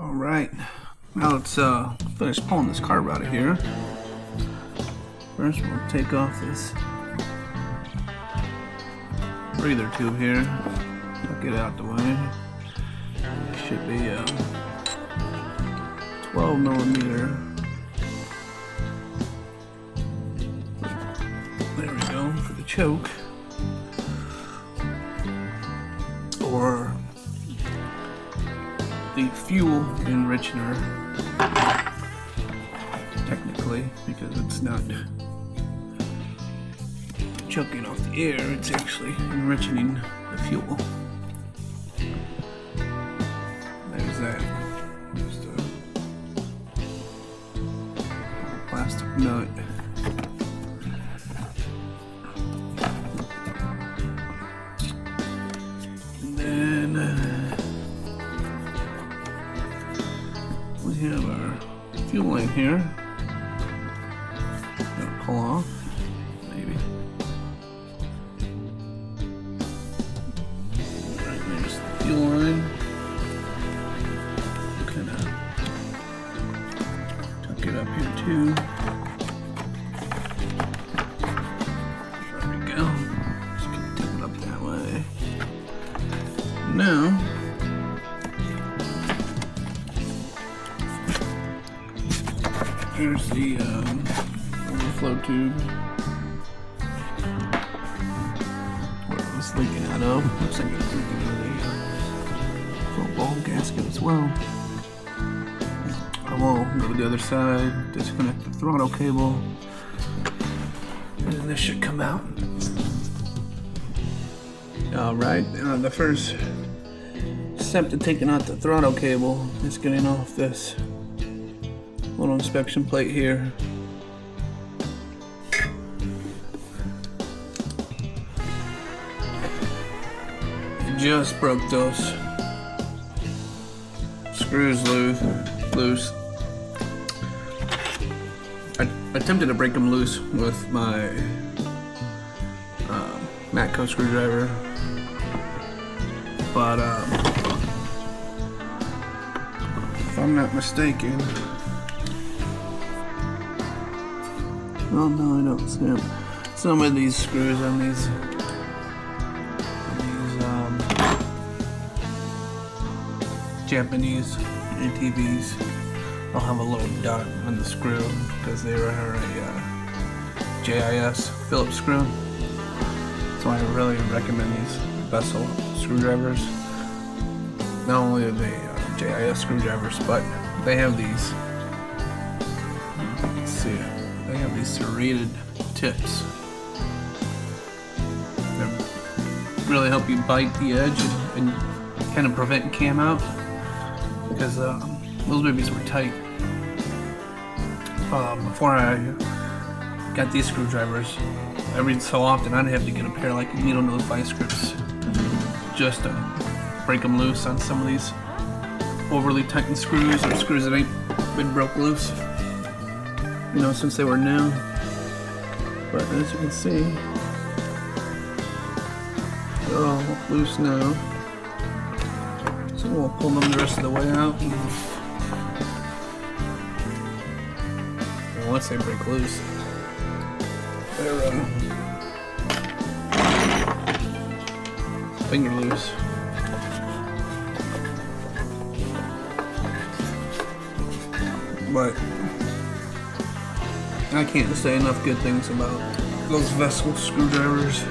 Alright, now let's finish pulling this carb out of here. First we'll take off this breather tube here. I'll get it out the way. Should be a 12 millimeter. There we go, for the choke. Or the fuel enricher, technically, because it's not choking off the air, it's actually enriching the fuel. There's that. Just a plastic nut. And then we have our fuel line here. Gonna pull off, maybe. Alright, there's the fuel line. Kind of tuck it up here too. There we go. Just gonna tuck it up that way. Now, here's the overflow tube where it was leaking out of. Looks like it's leaking out of the full ball gasket as well. I will go to the other side, disconnect the throttle cable, and then this should come out. Alright, the first step to taking out the throttle cable is getting off this little inspection plate here. It just broke those screws loose. I attempted to break them loose with my Matco screwdriver, but if I'm not mistaken, oh no, I don't see them. Some of these screws on these Japanese ATVs, I'll have a little dot on the screw because they are a JIS Phillips screw. So I really recommend these vessel screwdrivers. Not only are they JIS screwdrivers, but they have these. Let's see, they have these serrated tips that really help you bite the edge and kind of prevent cam out, because those babies were tight. Before I got these screwdrivers, every so often I'd have to get a pair like needle nose vice grips just to break them loose on some of these overly tightened screws, or screws that ain't been broke loose, you know, since they were new. But as you can see, they're all loose now. So we'll pull them the rest of the way out. And once they break loose, they're finger loose. But I can't say enough good things about those vessel screwdrivers.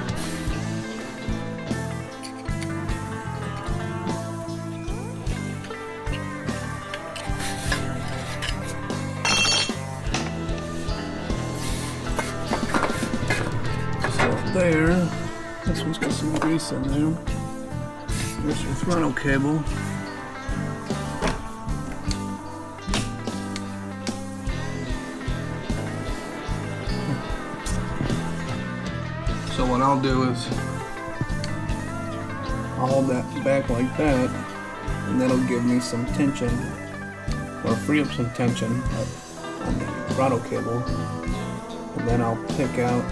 So there, this one's got some grease in there. Here's your throttle cable. So what I'll do is I'll hold that back like that, and that'll give me some tension, or free up some tension on the throttle cable, and then I'll pick out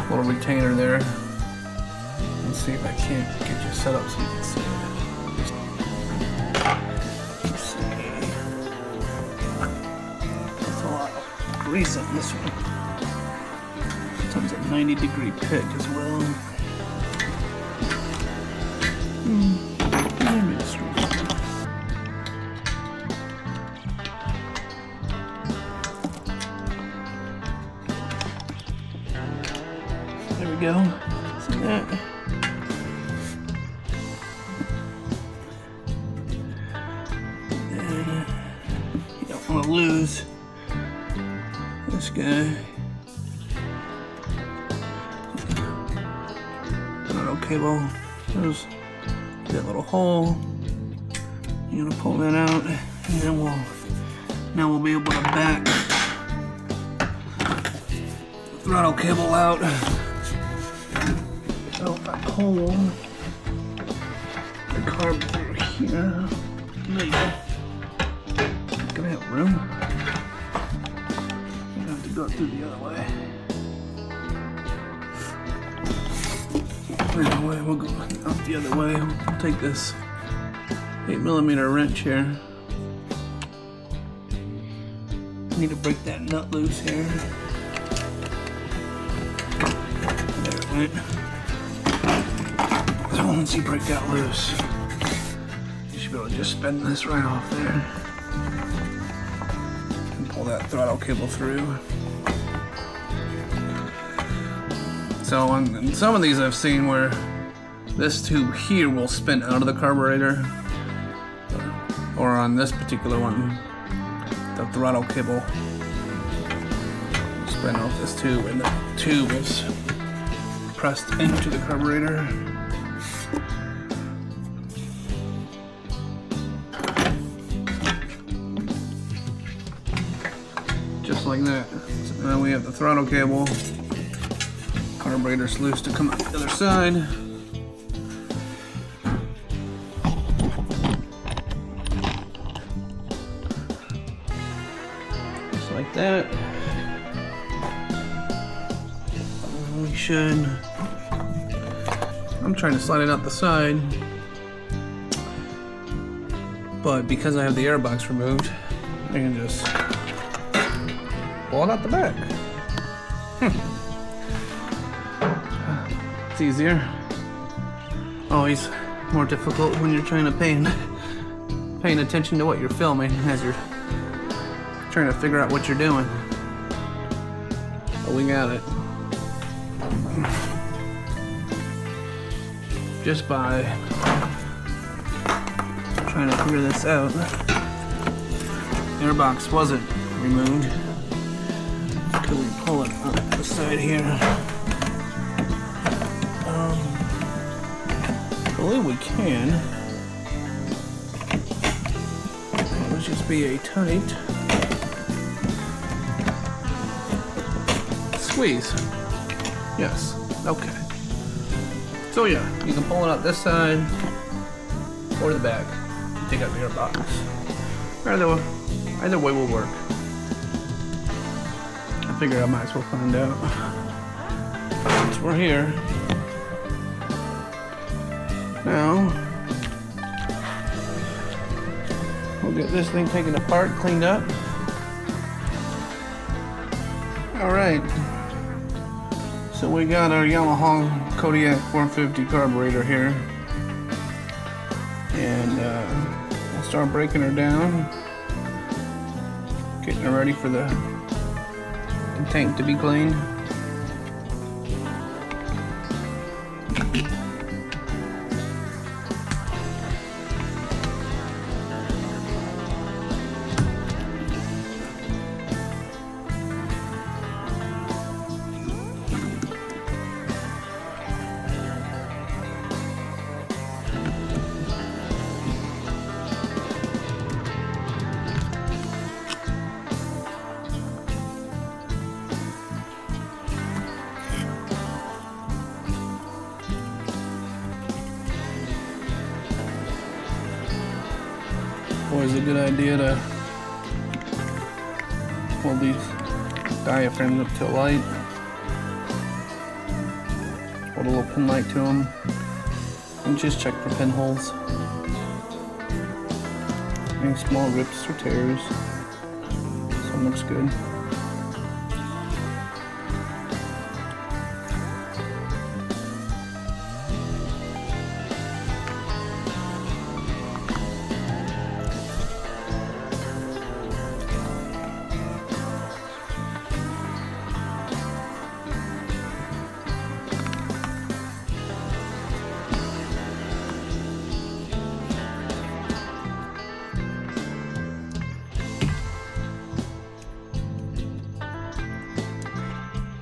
little retainer there. Let's see if I can't get you set up so you can see it. Let's see. There's a lot of grease on this one. Sometimes a 90-degree pick as well. Maybe it's there we go. See that? And you don't want to lose this guy. Throttle cable. There's that little hole. You're gonna pull that out, and then we'll be able to back the throttle cable out. So if I pull the carb through here, maybe gonna have room. I'm gonna have to go through the other way. Anyway, we'll go out the other way. We'll take this 8mm wrench here. Need to break that nut loose here. There it went. So once you break that loose, you should be able to just spin this right off there and pull that throttle cable through. So on some of these I've seen where this tube here will spin out of the carburetor, or on this particular one, the throttle cable will spin off this tube and the tube is pressed into the carburetor. Just like that. So now we have the throttle cable. Carburetor's loose to come out the other side. Just like that. We should. I'm trying to slide it out the side, but because I have the airbox removed, I can just pull it out the back. It's easier. Always more difficult when you're trying to paying attention to what you're filming as you're trying to figure out what you're doing. But we got it. Just by trying to figure this out. The airbox wasn't removed. Could we pull it up the side here? I believe we can. Let's just be a tight squeeze. Yes. Okay. So yeah, you can pull it out this side or the back. Take out the airbox. Either way will work. I figured I might as well find out. Since we're here. Now, we'll get this thing taken apart, cleaned up. Alright. So we got our Yamaha Kodiak 450 carburetor here. And we'll start breaking her down. Getting her ready for the tank to be cleaned. Always a good idea to hold these diaphragms up to light. Hold a little pin light to them and just check for pinholes. Any small rips or tears. This one looks good.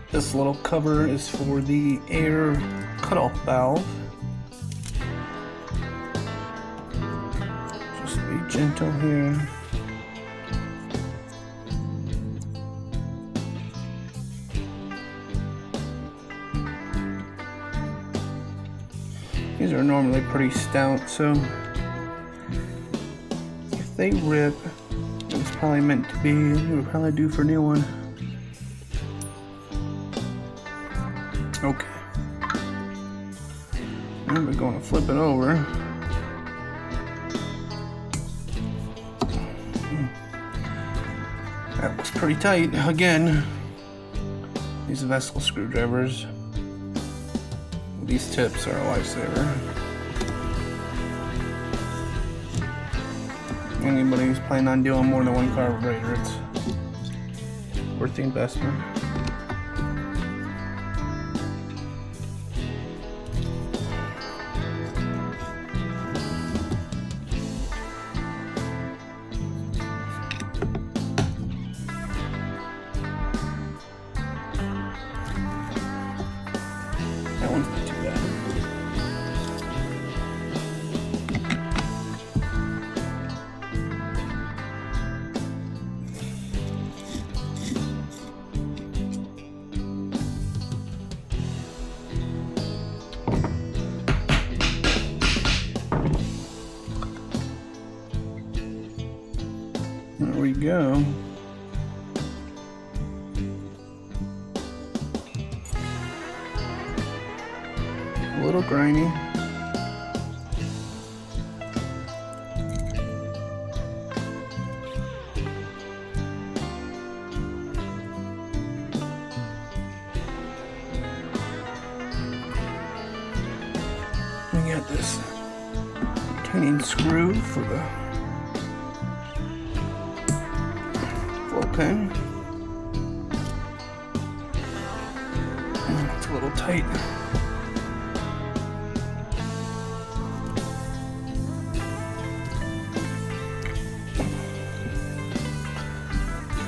This little cover is for the air cutoff valve. Just be gentle here. These are normally pretty stout, so if they rip, it's probably meant to be. We'll probably due for a new one. Okay. Now we're going to flip it over. That was pretty tight. Again, these vessel screwdrivers. These tips are a lifesaver. Anybody who's planning on doing more than one carburetor, it's worth the investment. That one's not too bad. There we go. A little grainy. We got this titanium screw for the flow pin. It's a little tight.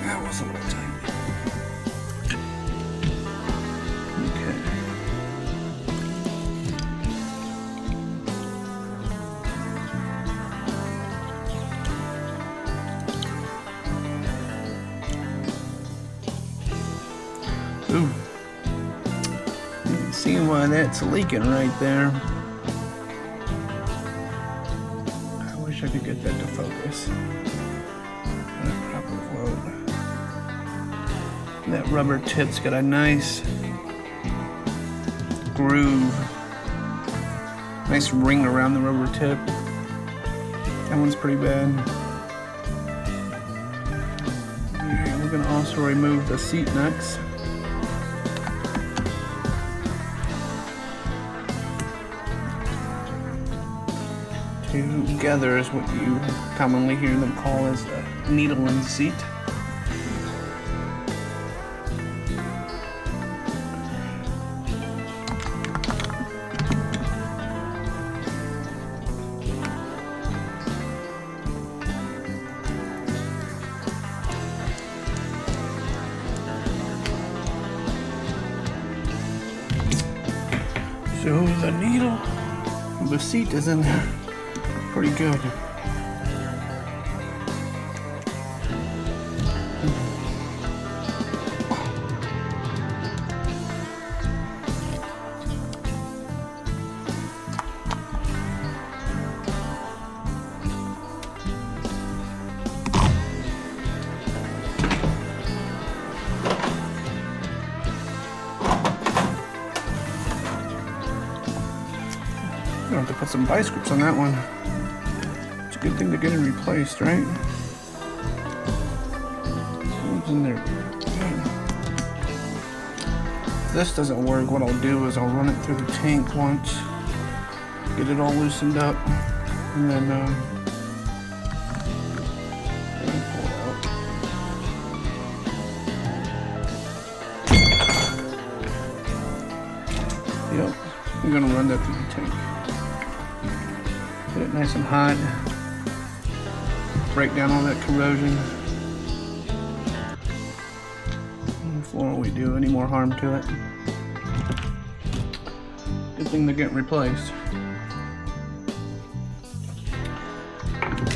That was a little tight. Okay. Ooh. You can see why that's leaking right there. I wish I could get that to focus. That proper float. That rubber tip's got a nice groove. Nice ring around the rubber tip. That one's pretty bad. Okay, we're gonna also remove the seat nuts. Together is what you commonly hear them call as a needle in the seat. So the needle, the seat is in there pretty good. I'm gonna have to put some vice grips on that one. It's a good thing they're getting replaced, right? What's in there? If this doesn't work, what I'll do is I'll run it through the tank once, get it all loosened up, and then pull it out. Yep, I'm gonna run that through the tank. Get it nice and hot. Break down all that corrosion before we do any more harm to it. Good thing they're getting replaced.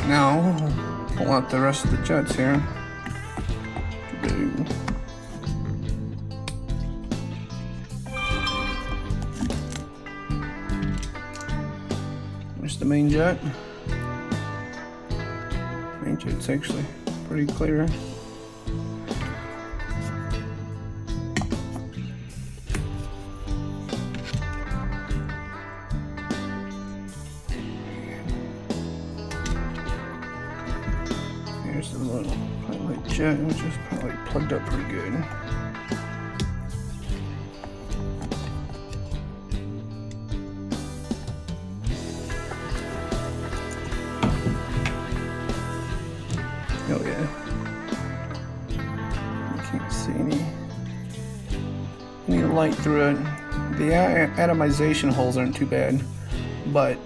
Now, pull out the rest of the jets here. There's the main jet. Main jet's actually pretty clear. Here's the little highlight jet, which is probably plugged up pretty good. Oh yeah. You can't see any light through it. The atomization holes aren't too bad, but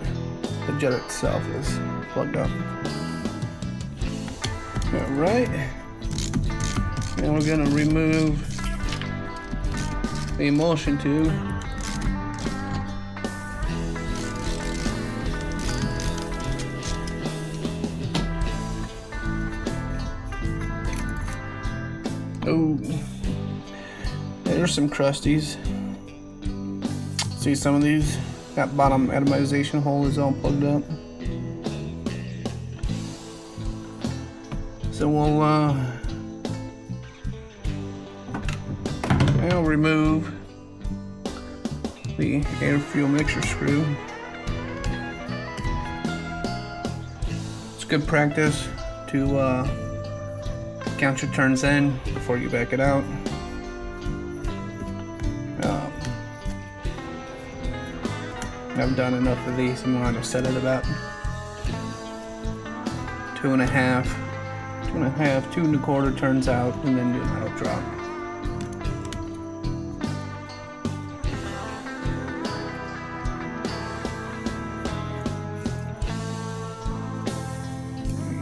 the jet itself is plugged up. Alright. Now we're gonna remove the emulsion tube. Oh, there's some crusties. See some of these? That bottom atomization hole is all plugged up. So I'll remove the air fuel mixture screw. It's good practice to count your turns in before you back it out. I've done enough of these. I'm going to set it about 2.5, 2.25 turns out, and then do an auto drop.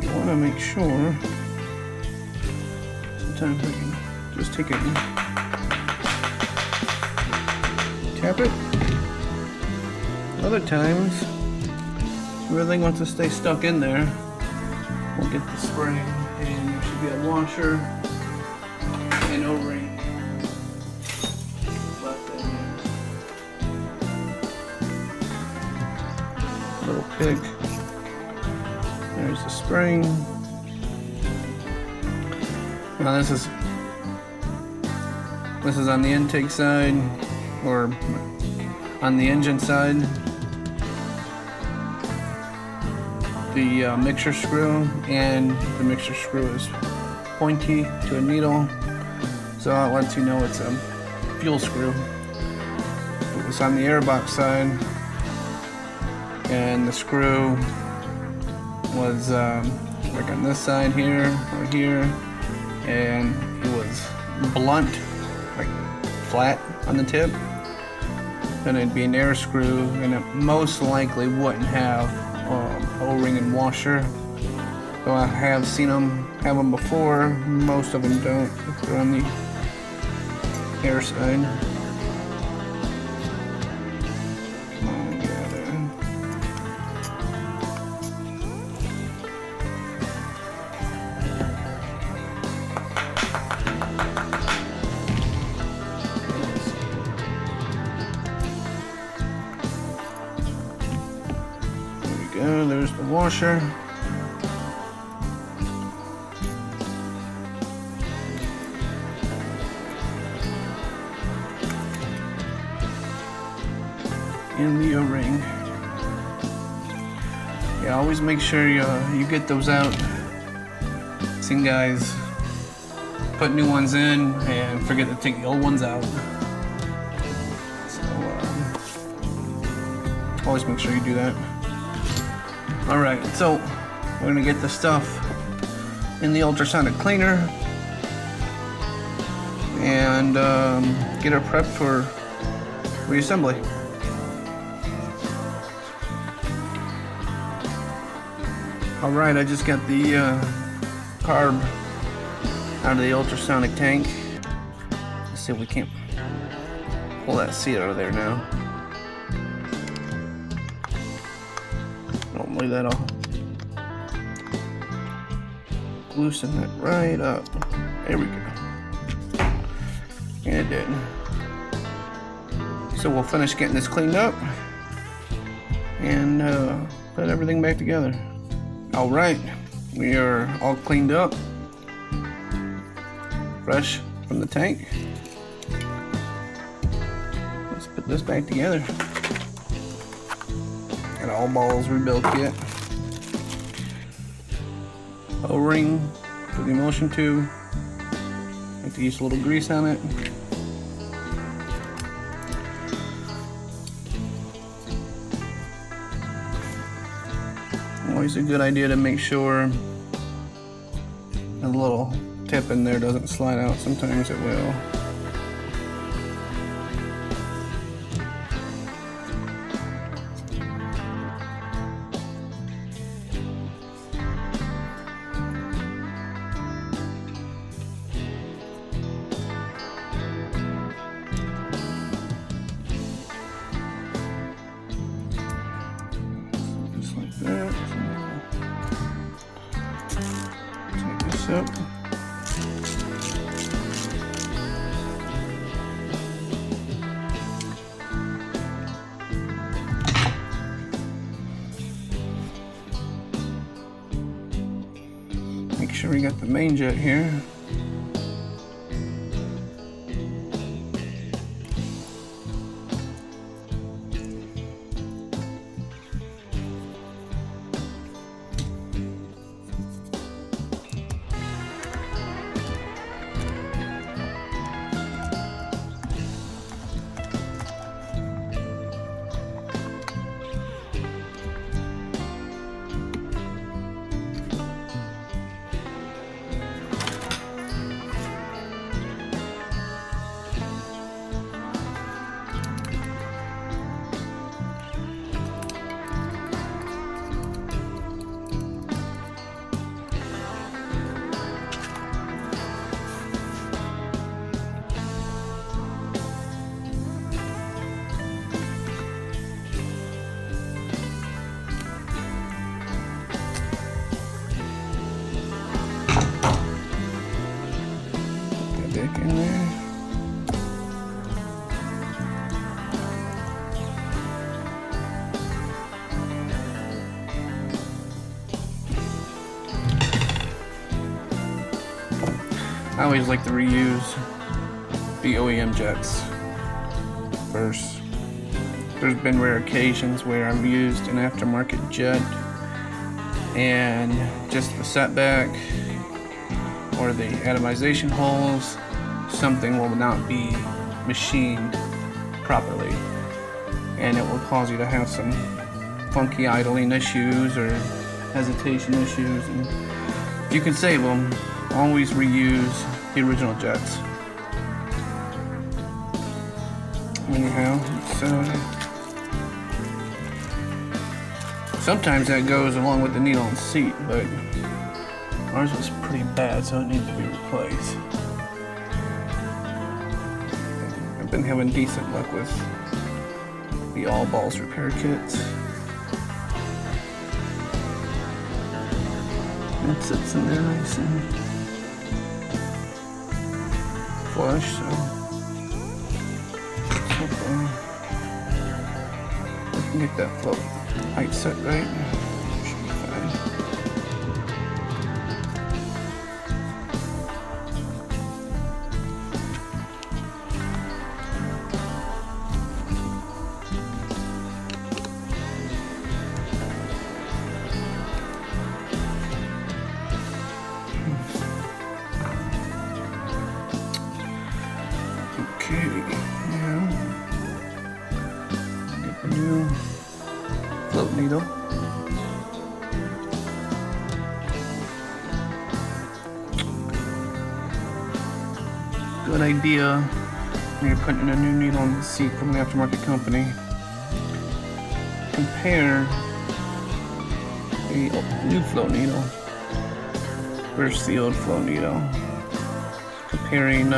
You want to make sure. Sometimes I can just take it and tap it. Other times, everything wants to stay stuck in there. We'll get the spring, and there should be a washer and O-ring left in there. Little pick. There's the spring. Now this is on the intake side, or on the engine side. The mixer screw, and the mixer screw is pointy to a needle, so it lets you know it's a fuel screw. If it was on the airbox side, and the screw was like on this side here or here, and it was blunt, like flat on the tip, then it'd be an air screw, and it most likely wouldn't have O-ring and washer. So I have seen them have them before. Most of them don't if they're on the air side. Come on, get out of there. There's the washer. And the O-ring. Yeah, always make sure you get those out. Seen guys put new ones in and forget to take the old ones out. So always make sure you do that. Alright, so we're gonna get the stuff in the ultrasonic cleaner and get her prepped for reassembly. Alright, I just got the carb out of the ultrasonic tank. Let's see if we can't pull that seat out of there now. Normally that'll loosen it right up. There we go. And it did. So we'll finish getting this cleaned up and put everything back together. Alright, we are all cleaned up, fresh from the tank. Let's put this back together. Got all balls rebuilt kit. O-ring for the emulsion tube. Like to use a little grease on it. Always a good idea to make sure the little tip in there doesn't slide out. Sometimes it will. Just like that. Take this up. Make sure we got the main jet here. In there. I always like to reuse the OEM jets first. There's been rare occasions where I've used an aftermarket jet and just the setback or the atomization holes, something will not be machined properly, and it will cause you to have some funky idling issues or hesitation issues. And if you can save them, always reuse the original jets. Anyhow, sometimes that goes along with the needle and seat, but ours was pretty bad, so it needs to be replaced. I've been having decent luck with the all balls repair kits. It sits in there nice and flush, so we can get that float height set right. Should be fine. Okay, now get the new float needle. Good idea when you're putting a new needle on the seat from an aftermarket company. Compare a new float needle versus the old float needle. Comparing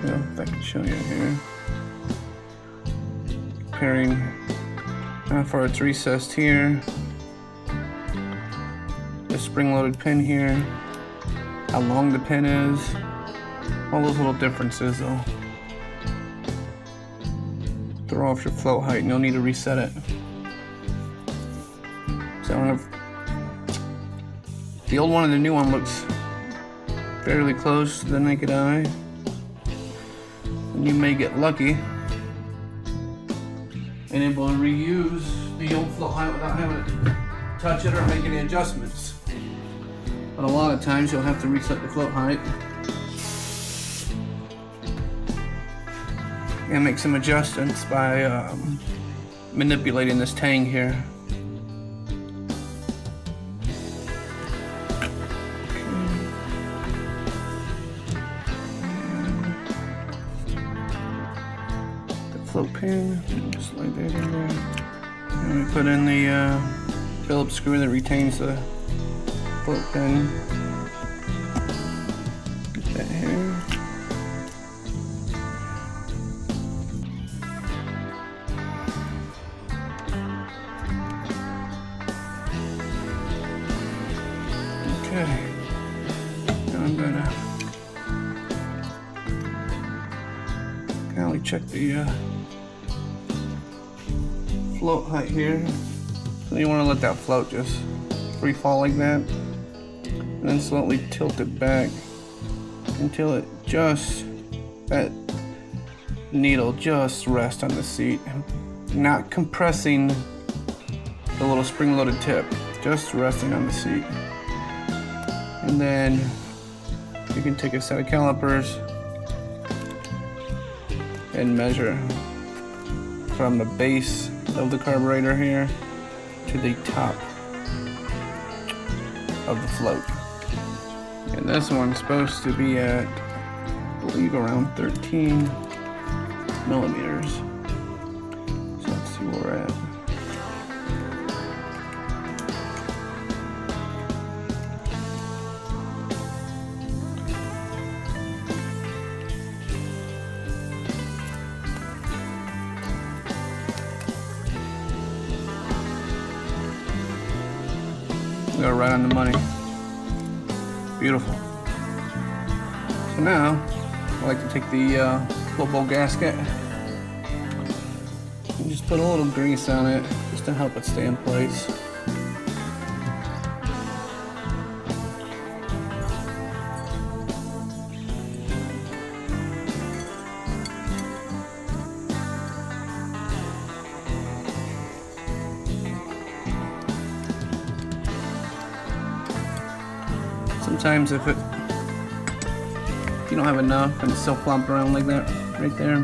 well, if I can show you here. Comparing how far it's recessed here, the spring-loaded pin here, how long the pin is, all those little differences though. Throw off your float height and you'll need to reset it. So I don't know if the old one and the new one looks fairly close to the naked eye. And you may get lucky and able to reuse the old float height without having to touch it or make any adjustments. But a lot of times you'll have to reset the float height and make some adjustments by manipulating this tang here. Float pin, just slide that in there. And we put in the Phillips screw that retains the float pin. Get that here. Okay. Now I'm gonna check the float height here. So you want to let that float just free fall like that, and then slowly tilt it back until it just, that needle just rests on the seat, not compressing the little spring-loaded tip, just resting on the seat. And then you can take a set of calipers and measure from the base of the carburetor here to the top of the float. And this one's supposed to be at, I believe, around 13 millimeters. So let's see where we're at. We are right on the money. Beautiful. So now, I like to take the float bowl gasket and just put a little grease on it just to help it stay in place. Sometimes if you don't have enough and it's still flopped around like that right there,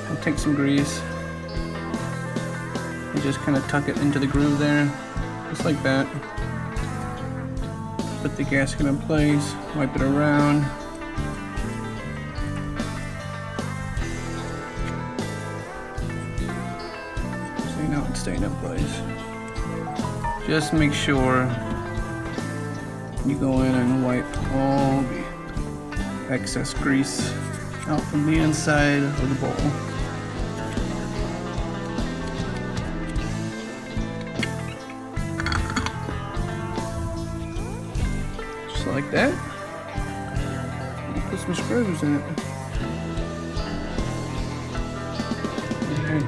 I'll take some grease and just kind of tuck it into the groove there, just like that. Put the gasket in place, wipe it around. So now it's staying in place. Just make sure you go in and wipe all the excess grease out from the inside of the bowl. Just like that. And put some screws in it. Okay,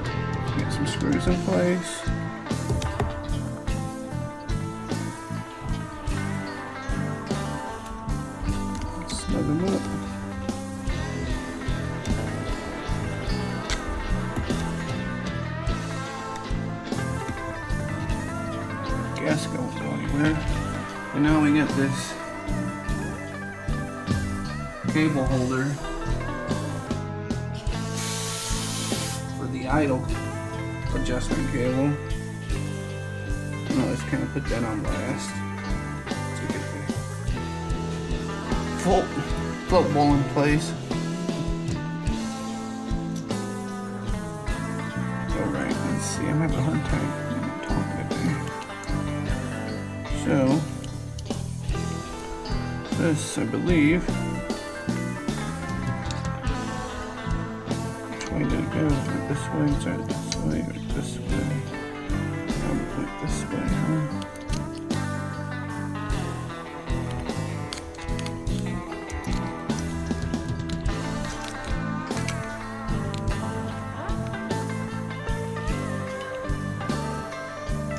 get some screws in place. Them up. Gasket won't go anywhere. And now we get this cable holder for the idle adjustment cable. I'll just kind of put that on last. So get the float bowl in place. Alright, let's see. I'm having a hard time talking today. So, this, I believe, which way did it go? Is it this way? Is it this way or this way? Probably this way, huh?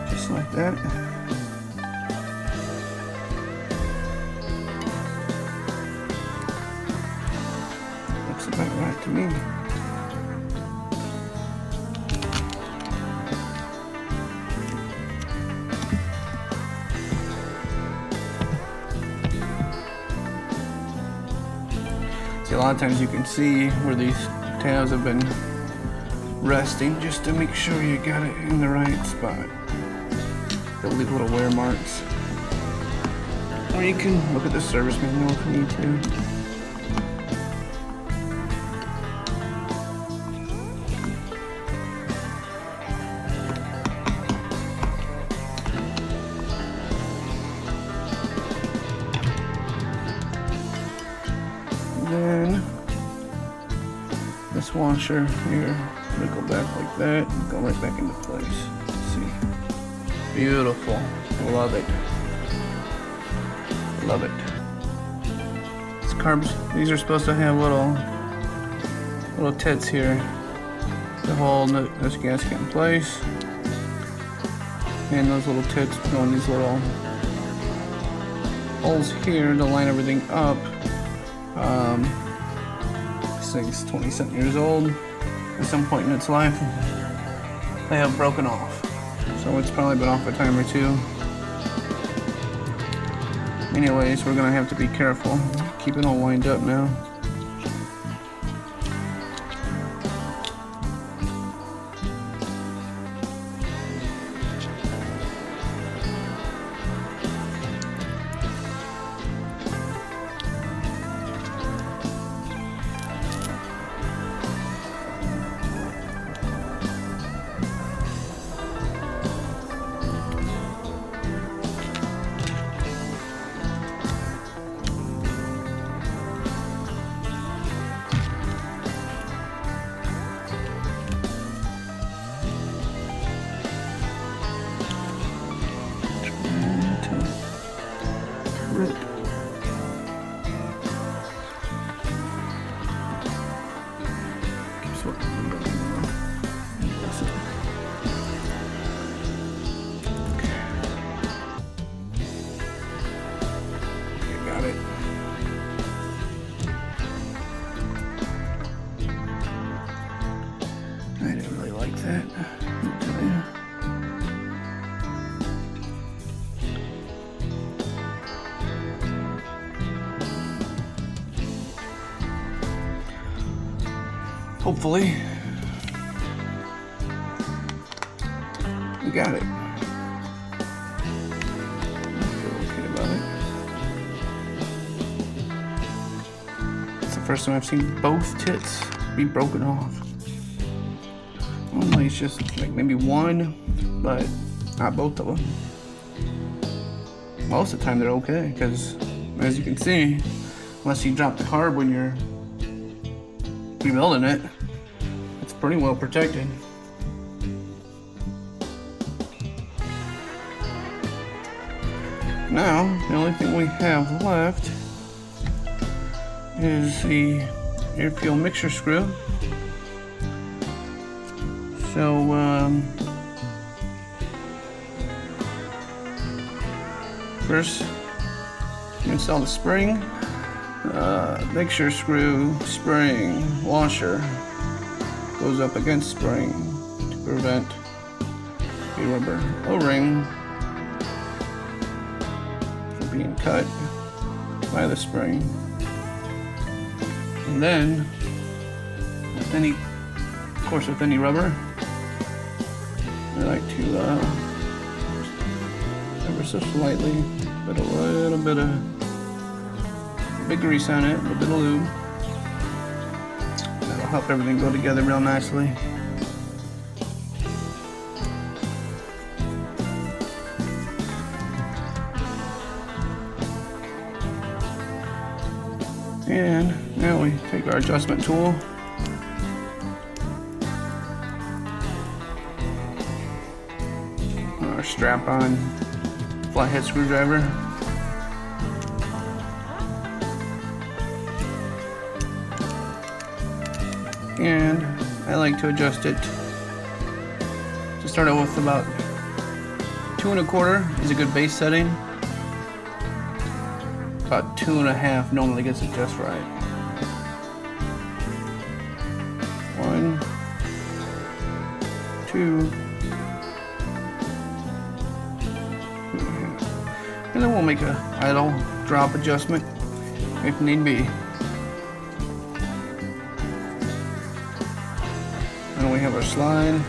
Just like that. Looks about right to me. See, a lot of times you can see where these tabs have been resting just to make sure you got it in the right spot. They'll leave little wear marks. Or you can look at the service manual if you need to. Then this washer here, go back like that and go right back into place. Let's see. Beautiful. Love it. Love it. These carbs, these are supposed to have little tits here to hold this gasket in place. And those little tits go in these little holes here to line everything up. This thing's 20-something years old. At some point in its life, they have broken off. So it's probably been off a time or two. Anyways, we're gonna have to be careful. Keep it all lined up now. Hopefully, we got it. I feel okay about it. It's the first time I've seen both tits be broken off. Normally it's just like maybe one, but not both of them. Most of the time they're okay, because as you can see, unless you drop the carb when you're rebuilding it, it's pretty well protected. Now, the only thing we have left is the air fuel mixture screw. So, first, you install the spring. Mixture screw, spring, washer goes up against spring to prevent the rubber O-ring from being cut by the spring. And then, with any rubber, I like to ever so slightly put a little bit of big grease on it, a little bit of lube. That'll help everything go together real nicely. And now we take our adjustment tool, our strap-on flathead screwdriver, and I like to adjust it to start out with about 2 1/4 is a good base setting. About 2 1/2 normally gets it just right. 1, 2, and then we'll make a idle drop adjustment if need be. And we have our slide.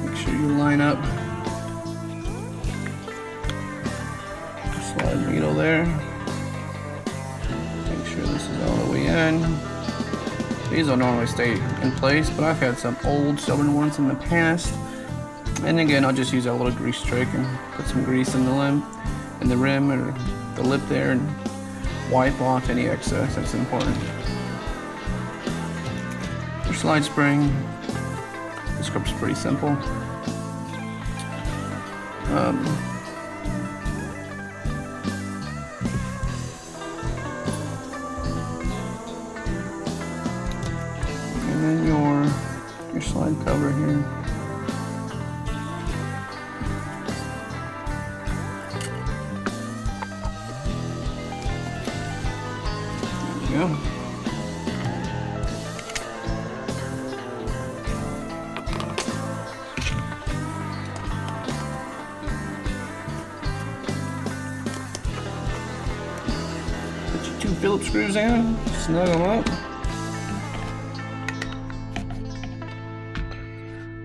Make sure you line up. Slide needle there. Make sure this is all the way in. These will normally stay in place, but I've had some old stubborn ones in the past. And again, I'll just use a little grease trick and put some grease in the rim or the lip there and wipe off any excess. That's important. Your slide spring. This grip's pretty simple. And then your slide cover here. There we go. Put your 2 Phillips screws in, snug them up.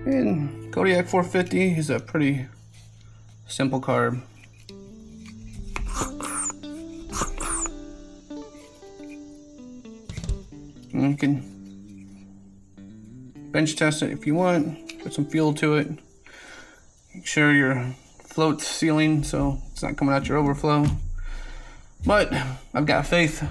And Kodiak 450 is a pretty simple carb. And you can bench test it if you want, put some fuel to it. Make sure your float's sealing so it's not coming out your overflow. But I've got faith